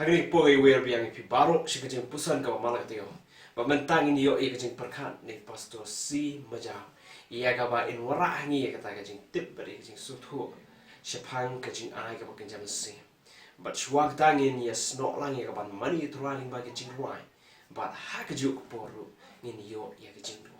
hari ni poi wer biang pi baro si kejeng pusan ka malak tio ba mentang ini yo kejeng perkat ni pastor si Majaw ia ka ba in wara ngi ka ta kejeng tip bari kejeng suthu sepang kejeng ai ka ba kenjam si but swag tangin ya snok lang ya ka ban mani trualing ba kejeng ruai but ha kejuk poru ni yo ya kejeng ruai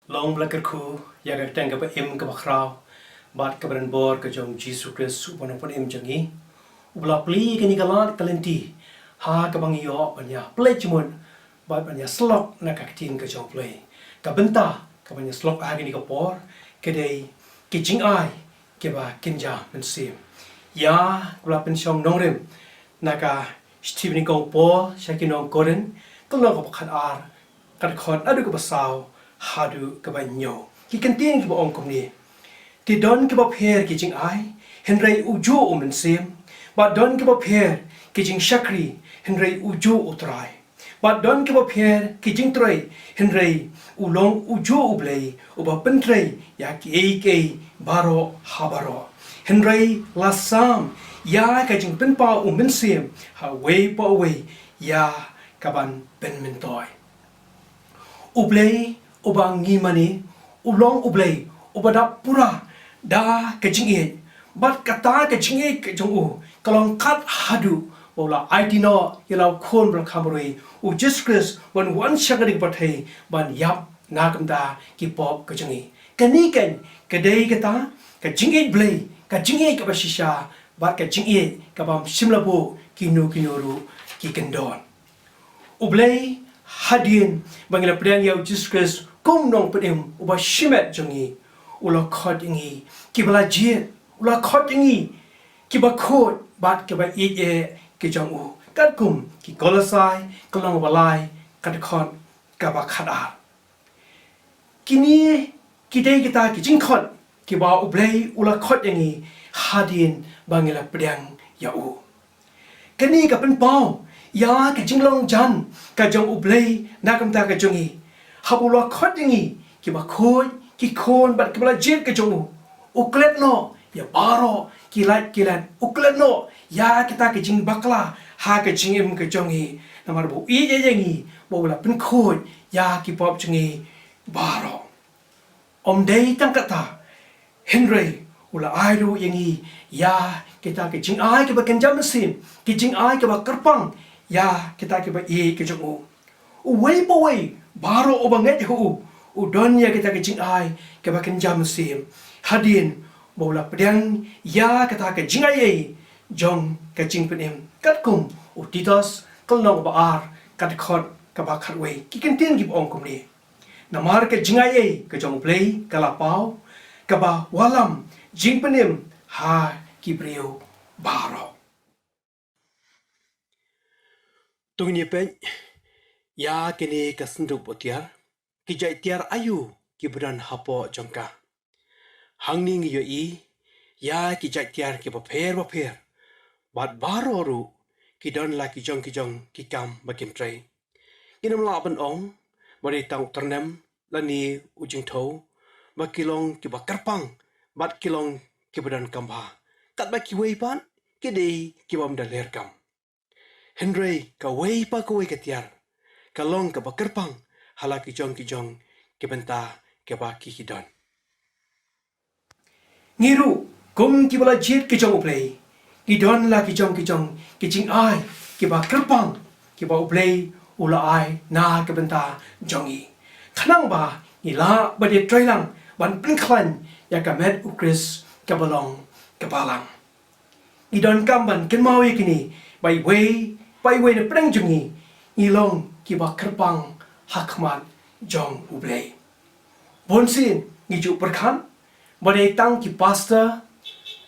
Long blacker ku ya ga tang ka im ka bakraw bat ka bran bor ka jong JSUCC su pon pon im jangi ubla pli ka ni galat kalenti ha ka bang yo panya play chmun bat panya slok na ka tin ka jong play ka benta ka panya slok ha ni ka por ke dei ki Jingai ke ba Kynja Mynsiem ya ubla pen shong nongrem na ka Stephen kong po shakinong koren tolong ka khat ar ka khon adu ka basaw hadu kabanyo ki kantin ki ba ong komni ti don ki ba pher ki Jingai henrei uju Mynsiem ba don ki ba pher ki jing shakri henrei uju utrai ba don ki ba pher ki jing trei henrei ulong uju ublei uba pentrei ya ki ek baro habaro henrei lasam ya ka jing penpa Mynsiem ha wei pa wei ya kaban ben mentoi ublei ubang ngimani ulong ublei ubada pura da kejingi bat kata kejingi kejong u kalong kat hadu bola aitino yalau khon bra khamroi u jiskris wan shagari pathai ban yap nakamda ki pop kejingi kani ken kedai kata kejingi blei kejingi ka basisha bat kejingi ka bam simlabu kinu ru ki kendon ublei hadin bangila priang yau jiskris kum nong pedem uba shimet jongi ula khot ingi kibala jet ula khot ingi kiba khot bat kiba e ki jong u kat kum ki kolasai kolong balai kat khot kaba khada kini kidai kita ki jing khot kiba ublei ula khot ingi hadin bangila pedang ya u kani ka pen pau ya ki jinglong jan ka jong ublei nakam ta ka jongi habula khadingi ki ba khoi ki khon bat ki bala jet ke jong uklet no ya baro ki lat uklet no ya kita ke jing bakla ha ke jing im ke jongi namar bu i je jengi bo la pen khoi ya ki pop jongi baro om dei tang kata henry ula airu yengi ya kita ke jing ai ke ba kenjam sim ki jing ai ke ba kerpang ya kita ke ba e ke jong wei bo wei baro obanget hu udonya kita ke Jingai ke bakin jam sim hadin bola pedang ya kata ke Jingai jong ke jing penem kat kum utitos kolong baar kat khot ka ba khat wei ki kentin gi ong kum ni namar ke Jingai ke jong play kala pau ka ba walam jing penem ha ki brio baro tungni pe ya kini kasenduk potiar kijai tiar ayu kibran hapo jongka hangning yo i ya kijai tiar ki ba pher bat baroru ki don la ki jong ki kam bakim trai kinam la ban ong Bari tang ternem lani ujing tau. Ba kilong ki ba kerpang. Bat kilong ki badan kamba. Kat ba ki wei pan. Ki dei ki ba mdaler kam. Henry ka wei pa ka wei ketiar. Kalong ka ba kerpang. Hala ki jong ki benta ki ba ki hidon. Ngiru kum ki bala jit ki jong uplay. Ki don la ki jong ki jing ai ki ba kerpang ki ba uplay ula ai na ki benta jongi. Kanang ba ni la ba de trailang ban pin klan ya ka met ukris ka balong ka balang. Ni don kam ban ken mawi kini bai wei de preng jongi ni long ki ba kerpang hakmat jong uplay. Bonsin ni ju perkan Bade tang ki pastor,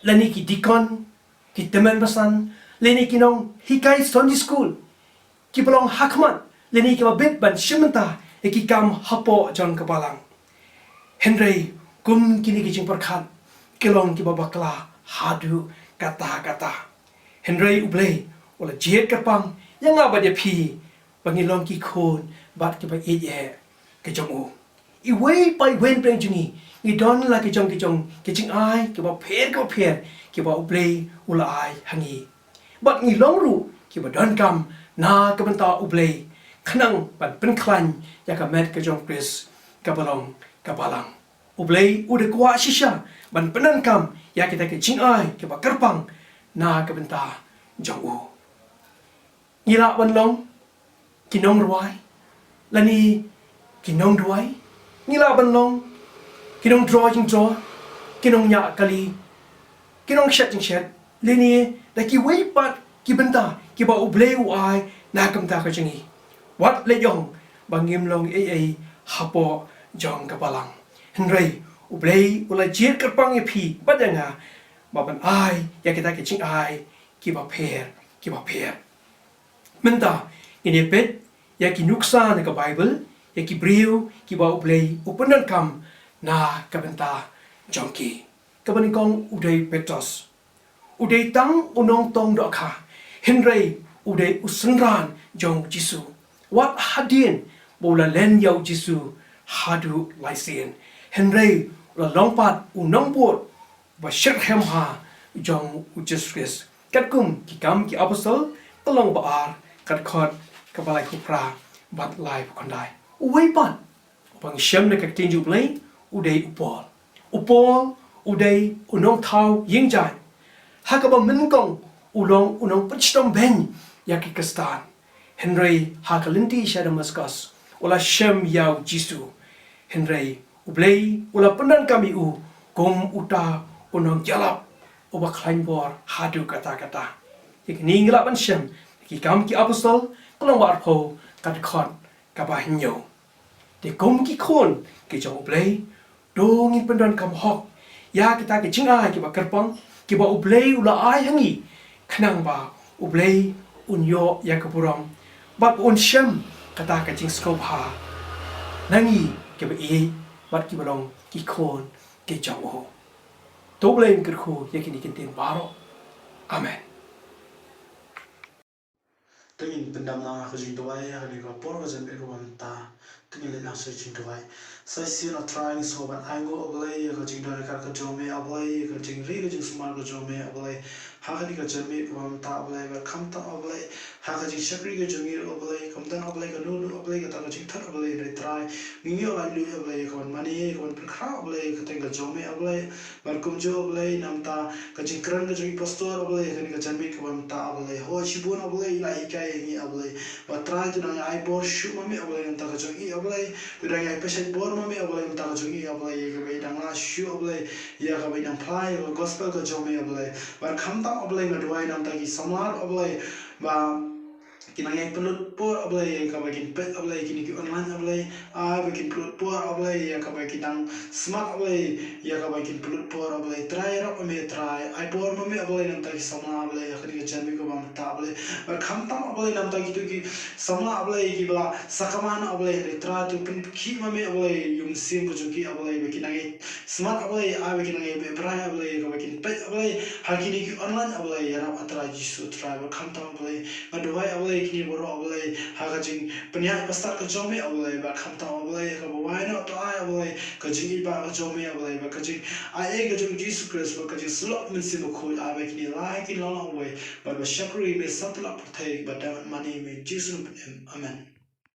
lani ki deacon, ki teman basan, lani ki nong hikai Sunday school, ki belong hakmat, lani ki babit ban shimenta, ki kam hapo jon kebalang. Henry kum kini ki jing perkat, kilong ki babakla hadu kata. Henry ublay, wala jiet kerpang, yang apa dia pi, bangilong ki kon, bat ki ba ye, ke jomu. Iway pai wen preng jungi, I don la ki jong ki jing ai ki ba pher ki ba uplay ula ai hangi bat ngi long ru ki ba don kam na ka banta uplay khnang ban pen klan ya ka met ka jong Chris ka balong ka balang uplay ude kwa shisha ban penan kam ya kita ki jing ai ki ba kerpang na ka banta jong u ngi la ban long ki nong ruai lani ki nong ruai ngi la ban long Kinong draw, kinong nya kali, kinong shet, lini, da ki wei pat, ki benta, ki ba ublay uai, na kam ta ka jangi. Wat le yong, bangim long hapo jong kapalang. Henry, ublay ula jir kerpang ye pi, badanga, baban ai, ya kita ki ching ai, ki ba per. Menta, ini pet, ya ki nuksa na ka Bible, ya ki briu, ki ba ublay, upenan kam, na kabenta jongki kabanikong uday petos uday tang unong tong doka Henry uday usenran jong jisu wat hadin bola len yaw jisu hadu laisien Henry la longpat unong pot ba shirhem ha jong Jesus katkum ki kam ki apostol kalong baar kat khot kabalai kupra bat lai kondai uwei pan bang shem na kak tinju blay uday upol uday unong thau yingjai hakaba minkong unong pachtom ben yaki kastan Henry hakalinti shadamaskas ula shem yaw jisu Henry ublay ula pendan kami gom uta unong jalap uba kleinbor hadu kata yaki ningla ban shem ki kam ki apostol kolong warpo kat khot kabahinyo de gom ki kon ki jong ublay dongin pendan kam hok ya kita ke jingai ki ba kerpang ki ba ublay ula ai hangi khnang ba ublay unyo ya kapurang bat un shem kata ka jing skop ha nangi ki ba bat ki balong ki kon ki jong ho to blame ker khu ya ki ni kin baro amen Tengin pendam na ka jing tuai ha ni ka por ka jam e ko ta tengin le na se jing tuai sai si na trying so ban ango oblay ka jing dare ka jome oblay ka jing ri ka jing smart ka jome oblay ha ka ni ka jam e ko ta oblay ka kham ta oblay ha ka jing shakri ka jong oblay kam dan oblay ka nu oblay ka ta ka jing thar oblay re try ngi yo ban lu oblay ka mani ka ban kha oblay ka teng ka jome oblay bar kum jo oblay nam ta ka jing kran ka jing pastor oblay ka ni ka jam e ko ta oblay ho shibun oblay la ikai ngi oblay ba try to na ai bor shu mami oblay ta ka jong i oblay Udang ay peset bor mami ablay mta ka jongi ablay ka bay dang la shu ablay ya ka bay dang play ka gospel ka jome ablay bar khamta ablay na duai nam ta ki samlar ablay ba kinangay pelut por ablay ka bay kin pet ablay kini ki online ablay ay bay kin pelut por ablay ya ka bay kinang smart ablay ya ka bay kin pelut por ablay try rap ame try ay por mami ablay nam ta ki samlar ablay ya ka ni ka janbi ko bam ta ablay bar khamta ablay nam ta ki tu ki samlar ablay ki bala sakaman ablay re try to pin ki mami ablay yung sim ko joki ablay bay kinangay smart ablay ay bay kinangay bay bray ablay ka bay kin pet ablay ha kini ki online ablay ya rap atra jisu try bar khamta ablay aduai ablay ablay kini boro ablay haga jing penya pastat ka jome ablay ba khamta ablay ka bawai na to ai ablay ka jing ba ka jome ablay ba ka jing ai ka jing Jesus Christ ba ka jing slot Mynsiem ko abai kini lai ki long way ba shakri me satla prothai ba da mani me Jesus amen